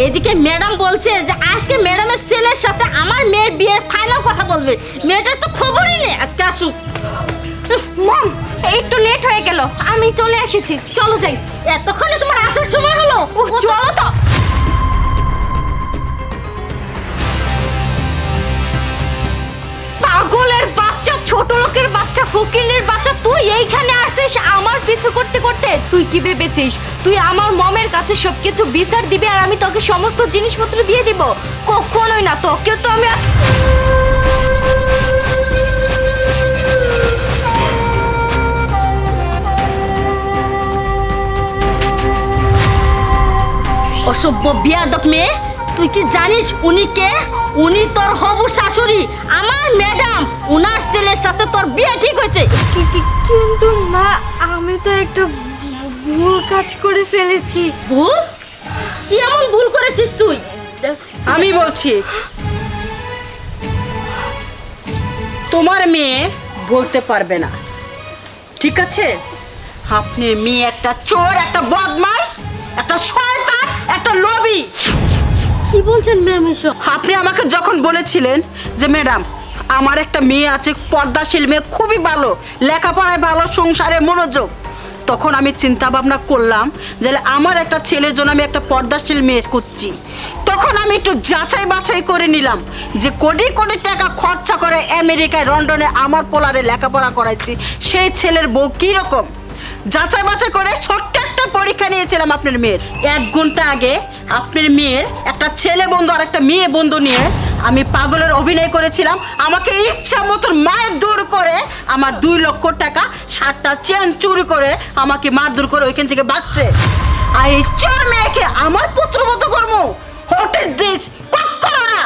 এদিকে ম্যাডাম বলছে যে আজকে ম্যাডামের ছেলের সাথে আমার মেয়ের বিয়ের ফাইনাল কথা বলবে। মেয়েটার তো খবরই নেই আজকে আসুক। মম, একটু লেট হয়ে গেল, আমি চলে এসেছি, চলো যাই। এতক্ষণে তোমার আসার সময় হলো? চলো তো। পাগলের বাচ্চা, ছোট লোকের বাচ্চা, ফকিরের বাচ্চা, তুই এইখানে আসছিস আমার পিছু করতে করতে। তুই কি ভেবেছিস তুই আমার মমের কাছে সবকিছু বিচার দিবি আর আমি তোকে সমস্ত জিনিসপত্র দিয়ে দিব? কখনোই না। তোকে তো আমি অসভ্য বিয়াদব মেয়ে, তুই কি জানিস উনি কে? উনি তোর হবু শাশুড়ি, আমার ম্যাডাম। উনার ছেলের সাথে তোর বিয়ে ঠিক হয়েছে। কিন্তু মা, আমি তো একটা ভুল কাজ করে ফেলেছি। ভুল? কি এমন ভুল করেছিস তুই? আমি বলছি, তোমার মেয়ে বলতে পারবে না, ঠিক আছে? আপনার মেয়ে একটা চোর, একটা বদমাশ, একটা শয়তান, একটা লোভী। কি বলছেন ম্যাম এসব? আপনি আমাকে যখন বলেছিলেন যে ম্যাডাম আমার একটা মেয়ে আছে, পর্দাশীল মেয়ে, খুবই ভালো, লেখাপড়ায় ভালো, সংসারে মনোযোগ, তখন আমি চিন্তা ভাবনা করলাম যে আমার একটা ছেলের জন্য আমি একটা পর্দাশীল মেয়ে খুঁজছি। তখন আমি একটু যাচাই বাছাই করে নিলাম যে কোটি কোটি টাকা খরচা করে আমেরিকায়, লন্ডনে আমার পোলারে লেখাপড়া করাইছি, সেই ছেলের বউ কীরকম যাচাই বাছাই করে ছোট্ট একটা পরীক্ষা নিয়েছিলাম আপনার মেয়ের। 1 ঘন্টা আগে আপনার মেয়ের একটা ছেলে বন্ধু আর একটা মেয়ে বন্ধু নিয়ে আমি পাগলের অভিনয় করেছিলাম। আমাকে ইচ্ছা মতন মায়ের দূর করে আমার 2 লক্ষ টাকা 7টা চেন চুরি করে আমাকে মারধর করে ওইখান থেকে বাঁচছে। আর এই চোর মেয়েকে আমার পুত্রবধূ করবো? What is this? করো না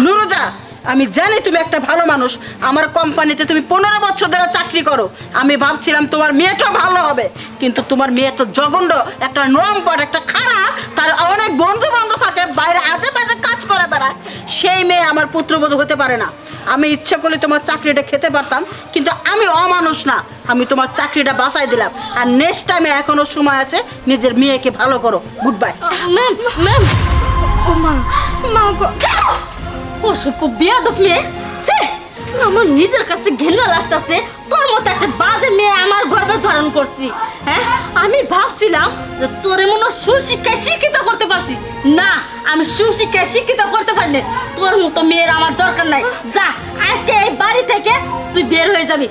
নুরুজা। আমি জানি তুমি একটা ভালো মানুষ, আমার কোম্পানিতে তুমি 15 বছর ধরে চাকরি করো। আমি ভাবছিলাম তোমার মেয়েটা ভালো হবে, কিন্তু তোমার মেয়ে একটা জঘন্য, একটা নম্বর, একটা খারাপ, তার অনেক বন্ধু বান্ধব থাকে, বাইরে আজে বাজে কাজ করে বেড়ায়, সেই মেয়ে আমার পুত্রবধূ হতে পারে না। আমি ইচ্ছা করলে তোমার চাকরিটা খেতে পারতাম, কিন্তু আমি অমানুষ না, আমি তোমার চাকরিটা বাঁচাই দিলাম। আর নেক্সট টাইমে এখনো সময় আছে, নিজের মেয়েকে ভালো করো। Good bye. ম্যাম, ম্যাম, ও মা, মা গো, অসভ্য বিয়াদব মেয়ে। সে আমার নিজের কাছে ঘৃণা লাগতেছে, তোর মতো একটা বাজে মেয়ে আমার গর্ভে ধারণ করছি। হ্যাঁ, আমি ভাবছিলাম যে তোর মনে সুশিক্ষায় শিক্ষিত করতে পারছি। না, আমি সুশিক্ষায় শিক্ষিত করতে পারিনি। তোর মতো মেয়ের আমার দরকার নাই। যা, আজকে এই বাড়ি থেকে তুই বের হয়ে যাবি।